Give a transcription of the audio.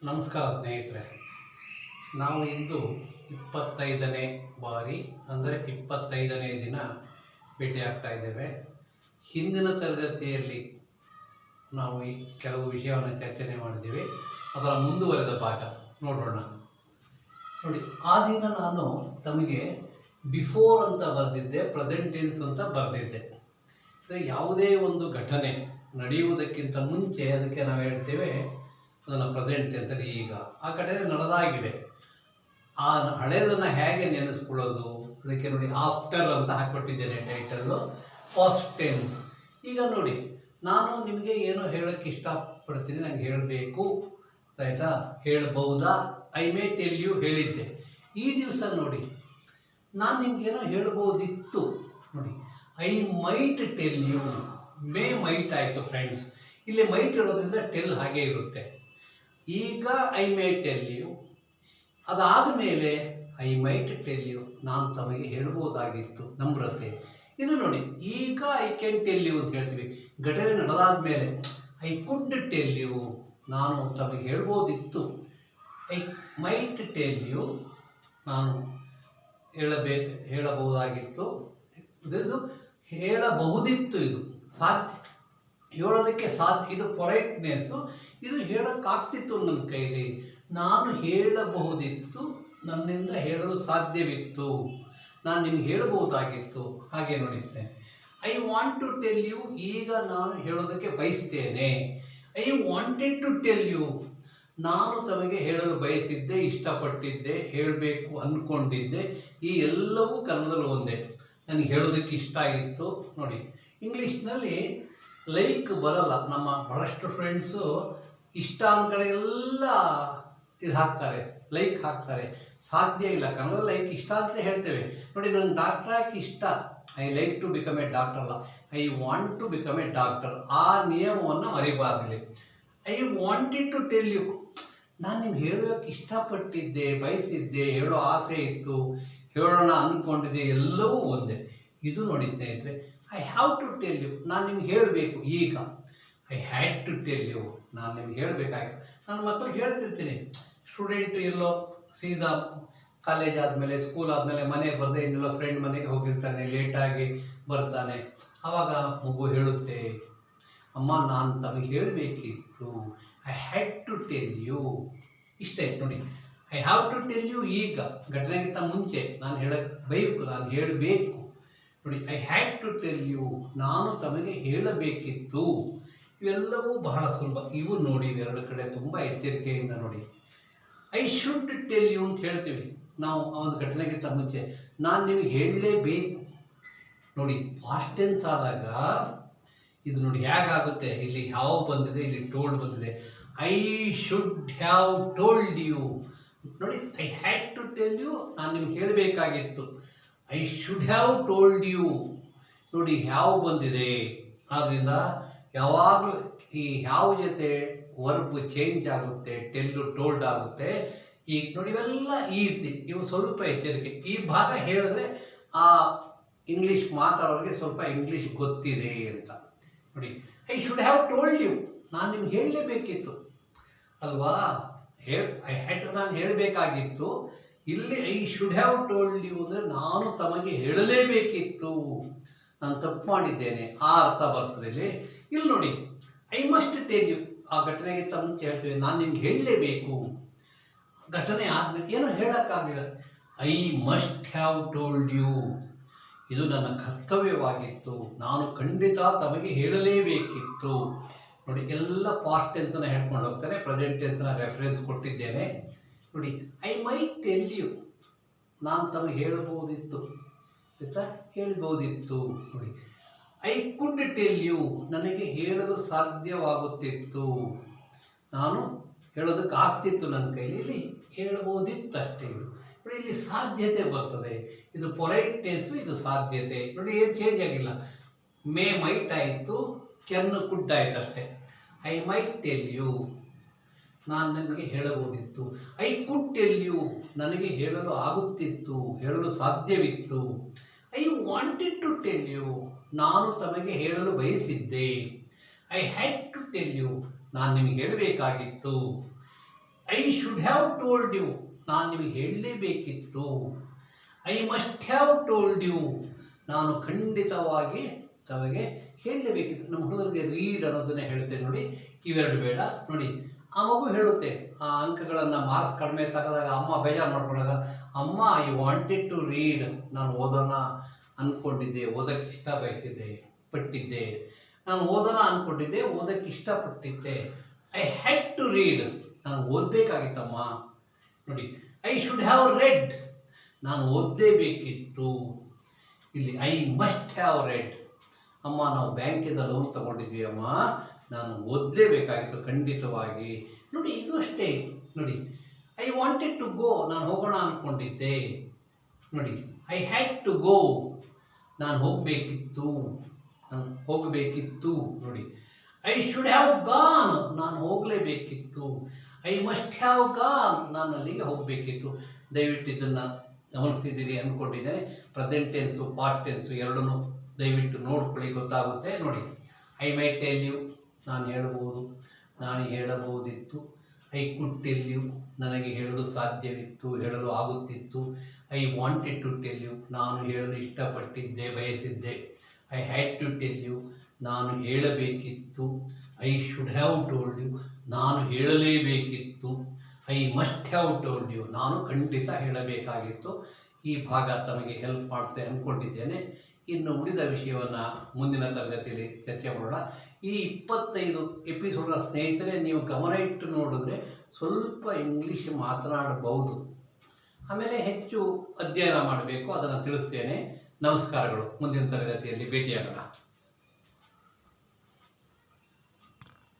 ನಮಸ್ಕಾರ ಸ್ನೇಹಿತರೆ. ನಾವು ಇಂದು 25ನೇ ಬಾರಿ ಅಂದರೆ 25ನೇ ದಿನ ಭೇಟಿಯಾಗ್ತಾ ಇದ್ದೇವೆ. ಹಿಂದಿನ ತರಗತಿಯಲ್ಲಿ ನಾವು ಕೆಲವು ವಿಷಯವನ್ನು ಚರ್ಚನೆ ಮಾಡಿದ್ದೀವಿ. ಅದರ ಮುಂದುವರೆದ ಭಾಗ ನೋಡೋಣ. ನೋಡಿ, ಆ ದಿನ ನಾನು ತಮಗೆ ಬಿಫೋರ್ ಅಂತ ಬರೆದಿದ್ದೆ, ಪ್ರೆಸೆಂಟ್ ಟೆನ್ಸ್ ಅಂತ ಬರೆದಿದ್ದೆ. ಅಂದರೆ ಯಾವುದೇ ಒಂದು ಘಟನೆ ನಡೆಯುವುದಕ್ಕಿಂತ ಮುಂಚೆ ಅದಕ್ಕೆ ನಾವು ಹೇಳ್ತೇವೆ ಅದನ್ನು ಪ್ರೆಸೆಂಟ್ ಟೆನ್ಸಲ್ಲಿ ಈಗ ಆ ಘಟನೆ ನಡೆದಾಗಿದೆ. ಆ ಹಳೆಯದನ್ನು ಹೇಗೆ ನೆನೆಸ್ಕೊಳ್ಳೋದು, ಅದಕ್ಕೆ ನೋಡಿ ಆಫ್ಟರ್ ಅಂತ ಹಾಕ್ಕೊಟ್ಟಿದ್ದೇನೆ ಟೈಟಲ್ಲು, ಫಸ್ಟ್ ಟೆನ್ಸ್. ಈಗ ನೋಡಿ, ನಾನು ನಿಮಗೆ ಏನೋ ಹೇಳೋಕ್ಕೆ ಇಷ್ಟಪಡ್ತೀನಿ, ನನಗೆ ಹೇಳಬೇಕು ಆಯಿತಾ, ಹೇಳ್ಬಹುದಾ, ಐ ಮೇ ಟೆಲ್ ಯು ಹೇಳಿದ್ದೆ. ಈ ದಿವಸ ನೋಡಿ ನಾನು ನಿಮಗೇನೋ ಹೇಳ್ಬೋದಿತ್ತು. ನೋಡಿ, I might tell you, may might ಆಯಿತು ಫ್ರೆಂಡ್ಸ್. ಇಲ್ಲಿ ಮೈಟ್ ಇರೋದ್ರಿಂದ ಟೆಲ್ ಹಾಗೆ ಇರುತ್ತೆ. ಈಗ ಐ ಮೇ ಟೆಲ್ ಯು, ಅದಾದ ಮೇಲೆ ಐ ಮೈಟ್ ಟೆಲ್ ಯು, ನಾನು ತಮಗೆ ಹೇಳ್ಬೋದಾಗಿತ್ತು, ನಮ್ರತೆ. ಇದು ನೋಡಿ, ಈಗ ಐ ಕ್ಯಾನ್ ಟೆಲ್ ಯು ಅಂತ ಹೇಳ್ತೀವಿ. ಘಟನೆ ನಡೆದಾದ ಮೇಲೆ ಐ ಕುಡ್ ಟೆಲ್ ಯು, ನಾನು ತಮಗೆ ಹೇಳ್ಬೋದಿತ್ತು. ಐ ಮೈಟ್ ಟೆಲ್ ಯು, ನಾನು ಹೇಳಬಹುದಾಗಿತ್ತು. ಇದು ಹೇಳಬಹುದಿತ್ತು, ಇದು ಸಾಧ್ಯ, ಹೇಳೋದಕ್ಕೆ ಸಾಧ್ಯ, ಇದು ಪೊಲೈಟ್ನೆಸ್ಸು. ಇದು ಹೇಳೋಕ್ಕಾಗ್ತಿತ್ತು ನನ್ನ ಕೈಲಿ, ನಾನು ಹೇಳಬಹುದಿತ್ತು, ನನ್ನಿಂದ ಹೇಳಲು ಸಾಧ್ಯವಿತ್ತು, ನಾನು ನಿಮಗೆ ಹೇಳಬಹುದಾಗಿತ್ತು. ಹಾಗೆ ನೋಡಿಸ್ತೇನೆ. I want to tell you, ಈಗ ನಾನು ಹೇಳೋದಕ್ಕೆ ಬಯಸ್ತೇನೆ. I wanted to tell you, ನಾನು ತಮಗೆ ಹೇಳಲು ಬಯಸಿದ್ದೆ, ಇಷ್ಟಪಟ್ಟಿದ್ದೆ, ಹೇಳಬೇಕು ಅಂದ್ಕೊಂಡಿದ್ದೆ. ಈ ಎಲ್ಲವೂ ಕನ್ನಡದಲ್ಲಿ ಒಂದೇ. ನನಗೆ ಹೇಳೋದಕ್ಕೆ ಇಷ್ಟ ಆಗಿತ್ತು. ನೋಡಿ, ಇಂಗ್ಲೀಷ್ನಲ್ಲಿ ಲೈಕ್ ಬರಲ್ಲ. ನಮ್ಮ ಬಹಳಷ್ಟು ಫ್ರೆಂಡ್ಸು ಇಷ್ಟ ಅಂದ ಕಡೆ ಎಲ್ಲ ಇದು ಹಾಕ್ತಾರೆ, ಲೈಕ್ ಹಾಕ್ತಾರೆ. ಸಾಧ್ಯ ಇಲ್ಲ. ಕನ್ನಡ ಲೈಕ್ ಇಷ್ಟ ಅಂತ ಹೇಳ್ತೇವೆ. ನೋಡಿ, ನನ್ನ ಡಾಕ್ಟರ್ ಯಾಕೆ ಇಷ್ಟ, I like to become a doctor ಅಲ್ಲ, I want to become a doctor. ಆ ನಿಯಮವನ್ನು ಮರಿಬಾರ್ದಿಲ್ಲ. I wanted to tell you, ನಾನು ನಿಮ್ಗೆ ಹೇಳೋಕ್ಕೆ ಇಷ್ಟಪಟ್ಟಿದ್ದೆ, ಬಯಸಿದ್ದೆ, ಹೇಳೋ ಆಸೆ ಇತ್ತು, ಹೇಳೋಣ ಅಂದ್ಕೊಂಡಿದ್ದೆ, ಎಲ್ಲವೂ ಒಂದೇ. ಇದು ನೋಡಿ ಸ್ನೇಹಿತರೆ, I have to tell you, ನಾನು ನಿಮ್ಗೆ ಹೇಳಬೇಕು ಈಗ. I had to tell you, ನಾನು ನಿಮ್ಗೆ ಹೇಳಬೇಕಾಯ್ತು. ನನ್ನ ಮಕ್ಕಳಿಗೆ ಹೇಳ್ತಿರ್ತೀನಿ, ಸ್ಟೂಡೆಂಟು ಎಲ್ಲೋ ಸೀದಾ ಕಾಲೇಜ್ ಆದಮೇಲೆ, ಸ್ಕೂಲ್ ಆದಮೇಲೆ ಮನೆಗೆ ಬರದೆ ಇನ್ನೆಲ್ಲೋ ಫ್ರೆಂಡ್ ಮನೆಗೆ ಹೋಗಿರ್ತಾನೆ, ಲೇಟಾಗಿ ಬರ್ತಾನೆ. ಆವಾಗ ಮಗು ಹೇಳುತ್ತೆ, ಅಮ್ಮ ನಾನು ತಮಗೆ ಹೇಳಬೇಕಿತ್ತು, I had to tell you. ಇಷ್ಟೇ ನೋಡಿ, I have to tell you ಈಗ, ಘಟನೆಗಿಂತ ಮುಂಚೆ ನಾನು ಹೇಳಬೇಕು, ನಾನು ಹೇಳಬೇಕು. ನೋಡಿ, I had to tell you, ನಾನು ತಮಗೆ ಹೇಳಬೇಕಿತ್ತು. ಇವೆಲ್ಲವೂ ಬಹಳ ಸುಲಭ. ಇವು ನೋಡಿ, ಎರಡು ಕಡೆ ತುಂಬ ಎಚ್ಚರಿಕೆಯಿಂದ ನೋಡಿ. ಐ ಶುಡ್ ಟೆಲ್ ಯು ಅಂತ ಹೇಳ್ತೀವಿ ನಾವು ಆ ಒಂದು ಘಟನೆಗಿಂತ ಮುಂಚೆ. ನಾನು ನಿಮಗೆ ಹೇಳಲೇಬೇಕು. ನೋಡಿ, ಪಾಸ್ಟ್ ಟೆನ್ಸ್ ಆದಾಗ ಇದು ನೋಡಿ ಹೇಗಾಗುತ್ತೆ. ಇಲ್ಲಿ ಹ್ಯಾವ್ ಬಂದಿದೆ, ಇಲ್ಲಿ ಟೋಲ್ಡ್ ಬಂದಿದೆ. I should have told you. ನೋಡಿ, I had to tell you, ನಾನು ನಿಮ್ಗೆ ಹೇಳಬೇಕಾಗಿತ್ತು. I should have told you. ನೋಡಿ, ಹ್ಯಾವ್ ಬಂದಿದೆ. ಆದ್ದರಿಂದ ಯಾವಾಗಲೂ ಈ ಹ್ಯಾವ್ ಜೊತೆ ವರ್ಬ್ ಚೇಂಜ್ ಆಗುತ್ತೆ, ಟೆಲ್ಲು ಟೋಲ್ಡ್ ಆಗುತ್ತೆ. ಈಗ ನೋಡಿ, ಇವೆಲ್ಲ ಈಸಿ. ಇವು ಸ್ವಲ್ಪ ಎಚ್ಚರಿಕೆ. ಈ ಭಾಗ ಹೇಳಿದ್ರೆ ಆ ಇಂಗ್ಲೀಷ್ ಮಾತಾಡೋರಿಗೆ ಸ್ವಲ್ಪ ಇಂಗ್ಲೀಷ್ ಗೊತ್ತಿದೆ ಅಂತ. ನೋಡಿ, I should have told you, ನಾನು ನಿಮ್ಗೆ ಹೇಳಲೇಬೇಕಿತ್ತು ಅಲ್ವಾ. ಐ ಹ್ಯಾಡ್, ನಾನು ಹೇಳಬೇಕಾಗಿತ್ತು. ಇಲ್ಲಿ I should have told you ಅಂದರೆ ನಾನು ತಮಗೆ ಹೇಳಲೇಬೇಕಿತ್ತು, ನಾನು ತಪ್ಪು ಮಾಡಿದ್ದೇನೆ, ಆ ಅರ್ಥ ಬರ್ತದೆ ಇಲ್ಲಿ. ಇಲ್ಲಿ ನೋಡಿ, ಐ ಮಸ್ಟ್ ಟೆಲ್ ಯು, ಆ ಘಟನೆಗಿಂತ ಮುಂಚೆ ಹೇಳ್ತೀವಿ, ನಾನು ನಿಮ್ಗೆ ಹೇಳಲೇಬೇಕು. ಘಟನೆ ಆದಮೇಲೆ ಏನೋ ಹೇಳೋಕ್ಕಾಗಲಿಲ್ಲ, I must have told you, ಇದು ನನ್ನ ಕರ್ತವ್ಯವಾಗಿತ್ತು, ನಾನು ಖಂಡಿತ ತಮಗೆ ಹೇಳಲೇಬೇಕಿತ್ತು. ನೋಡಿ, ಎಲ್ಲ ಪಾಸ್ಟ್ ಟೆನ್ಸನ್ನು ಹೇಳ್ಕೊಂಡು ಹೋಗ್ತಾರೆ. ಪ್ರೆಸೆಂಟ್ ಟೆನ್ಸನ್ನ ರೆಫರೆನ್ಸ್ ಕೊಟ್ಟಿದ್ದೇನೆ. ನೋಡಿ, ಐ ಮೈಟ್ ಟೆಲ್ ಯು, ನಾನು ತಮಗೆ ಹೇಳಬಹುದಿತ್ತು, ಆಯಿತಾ, ಹೇಳ್ಬೋದಿತ್ತು. ನೋಡಿ, ಐ ಕುಡ್ ಟೆಲ್ ಯು, ನನಗೆ ಹೇಳಲು ಸಾಧ್ಯವಾಗುತ್ತಿತ್ತು, ನಾನು ಹೇಳೋದಕ್ಕೆ ಆಗ್ತಿತ್ತು ನನ್ನ ಕೈಲಿ. ಇಲ್ಲಿ ಹೇಳ್ಬೋದಿತ್ತು ಅಷ್ಟೇ. ನೋಡಿ, ಇಲ್ಲಿ ಸಾಧ್ಯತೆ ಬರ್ತದೆ. ಇದು ಪೊಲೈಟ್ನೆಸ್ಸು, ಇದು ಸಾಧ್ಯತೆ. ನೋಡಿ, ಏನು ಚೇಂಜ್ ಆಗಿಲ್ಲ. ಮೇ ಮೈಟ್ ಆಯಿತು, ಕೆನ್ ಕುಡ್ ಆಯಿತು ಅಷ್ಟೇ. ಐ ಮೈಟ್ ಟೆಲ್ ಯು, ನಾನು ನಿಮಗೆ ಹೇಳಬಹುದಿತ್ತು. ಐ ಕುಡ್ ಟೆಲ್ ಯು, ನನಗೆ ಹೇಳಲು ಆಗುತ್ತಿತ್ತು, ಹೇಳಲು ಸಾಧ್ಯವಿತ್ತು. I wanted to tell you, ನಾನು ತಮಗೆ ಹೇಳಲು ಬಯಸಿದ್ದೆ. I had to tell you, ನಾನು ನಿಮಗೆ ಹೇಳಬೇಕಾಗಿತ್ತು. I should have told you, ನಾನು ನಿಮಗೆ ಹೇಳಲೇಬೇಕಿತ್ತು. I must have told you, ನಾನು ಖಂಡಿತವಾಗಿ ತಮಗೆ ಹೇಳಲೇಬೇಕಿತ್ತು. ನಮ್ಮ ಹುಡುಗರಿಗೆ ರೀಡ್ ಅನ್ನೋದನ್ನೇ ಹೇಳ್ತೇನೆ ನೋಡಿ, ಇವೆರಡು ಬೇಡ ನೋಡಿ. ಆ ಮಗು ಹೇಳುತ್ತೆ, ಆ ಅಂಕಗಳನ್ನು ಮಾರ್ಕ್ಸ್ ಕಡಿಮೆ ತಗೊಂಡಾಗ ಅಮ್ಮ ಬೇಜಾರು ಮಾಡ್ಕೊಂಡಾಗ, ಅಮ್ಮ ಐ ವಾಂಟೆಡ್ ಟು ರೀಡ್, ನಾನು ಓದೋಣ ಅಂದ್ಕೊಂಡಿದ್ದೆ, ಓದೋಕ್ಕೆ ಇಷ್ಟ ಪಟ್ಟಿದ್ದೆ, ನಾನು ಓದೋಣ ಅಂದ್ಕೊಂಡಿದ್ದೆ, ಓದೋಕ್ಕೆ ಇಷ್ಟಪಟ್ಟಿದ್ದೆ. ಐ ಹ್ಯಾಡ್ ಟು ರೀಡ್, ನಾನು ಓದಬೇಕಾಗಿತ್ತಮ್ಮ ನೋಡಿ. ಐ ಶುಡ್ ಹ್ಯಾವ್ ರೆಡ್, ನಾನು ಓದಲೇಬೇಕಿತ್ತು. ಇಲ್ಲಿ ಐ ಮಸ್ಟ್ ಹ್ಯಾವ್ ರೆಡ್, ಅಮ್ಮ ನಾವು ಬ್ಯಾಂಕಿಂದ ಲೋನ್ ತೊಗೊಂಡಿದ್ವಿ ಅಮ್ಮ, ನಾನು ಓದಲೇಬೇಕಾಗಿತ್ತು ಖಂಡಿತವಾಗಿ ನೋಡಿ. ಇದು ಅಷ್ಟೇ ನೋಡಿ. ಐ ವಾಂಟೆಡ್ ಟು ಗೋ, ನಾನು ಹೋಗೋಣ ಅಂದ್ಕೊಂಡಿದ್ದೆ ನೋಡಿ. ಐ ಹ್ಯಾಡ್ ಟು ಗೋ, ನಾನು ಹೋಗಬೇಕಿತ್ತು ನೋಡಿ. ಐ ಶುಡ್ ಹ್ಯಾವ್ ಗಾನ್, ನಾನು ಹೋಗಲೇಬೇಕಿತ್ತು. ಐ ಮಸ್ಟ್ ಹ್ಯಾವ್ ಗಾನ್, ನಾನು ಅಲ್ಲಿಗೆ ಹೋಗಬೇಕಿತ್ತು. ದಯವಿಟ್ಟು ಇದನ್ನು ಗಮನಿಸ್ತಿದ್ದೀರಿ ಅಂದ್ಕೊಂಡಿದ್ದೇನೆ. ಪ್ರೆಸೆಂಟ್ ಟೆನ್ಸು ಪಾಸ್ಟ್ ಟೆನ್ಸು ಎರಡನ್ನೂ ದಯವಿಟ್ಟು ನೋಡ್ಕೊಳ್ಳಿ, ಗೊತ್ತಾಗುತ್ತೆ ನೋಡಿ. ಐ ಮೈ ಟೆಲ್ ಯು, ನಾನು ಹೇಳ್ಬೋದು, ನಾನು ಹೇಳಬಹುದಿತ್ತು. ಐ ಕುಡ್ ಟೆಲ್ ಯು, ನನಗೆ ಹೇಳಲು ಸಾಧ್ಯವಿತ್ತು, ಹೇಳಲು ಆಗುತ್ತಿತ್ತು. I wanted to tell you, ನಾನು ಹೇಳಲು ಇಷ್ಟಪಟ್ಟಿದ್ದೆ, ಬಯಸಿದ್ದೆ. I had to tell you, ನಾನು ಹೇಳಬೇಕಿತ್ತು. I should have told you, ನಾನು ಹೇಳಲೇಬೇಕಿತ್ತು. I must have told you, ನಾನು ಖಂಡಿತ ಹೇಳಬೇಕಾಗಿತ್ತು. ಈ ಭಾಗ ತಮಗೆ ಹೆಲ್ಪ್ ಮಾಡುತ್ತೆ ಅಂದ್ಕೊಂಡಿದ್ದೇನೆ. ಇನ್ನು ಉಳಿದ ವಿಷಯವನ್ನು ಮುಂದಿನ ತರಗತಿಯಲ್ಲಿ ಚರ್ಚೆ ಮಾಡೋಣ. ಈ 25 ಎಪಿಸೋಡ್ನ ಸ್ನೇಹಿತರೆ, ನೀವು ಗಮನ ಇಟ್ಟು ನೋಡಿದ್ರೆ ಸ್ವಲ್ಪ ಇಂಗ್ಲೀಷ್ ಮಾತನಾಡಬಹುದು. ಆಮೇಲೆ ಹೆಚ್ಚು ಅಧ್ಯಯನ ಮಾಡಬೇಕು, ಅದನ್ನು ತಿಳಿಸ್ತೇನೆ. ನಮಸ್ಕಾರಗಳು. ಮುಂದಿನ ತರಗತಿಯಲ್ಲಿ ಭೇಟಿಯಾಗೋಣ.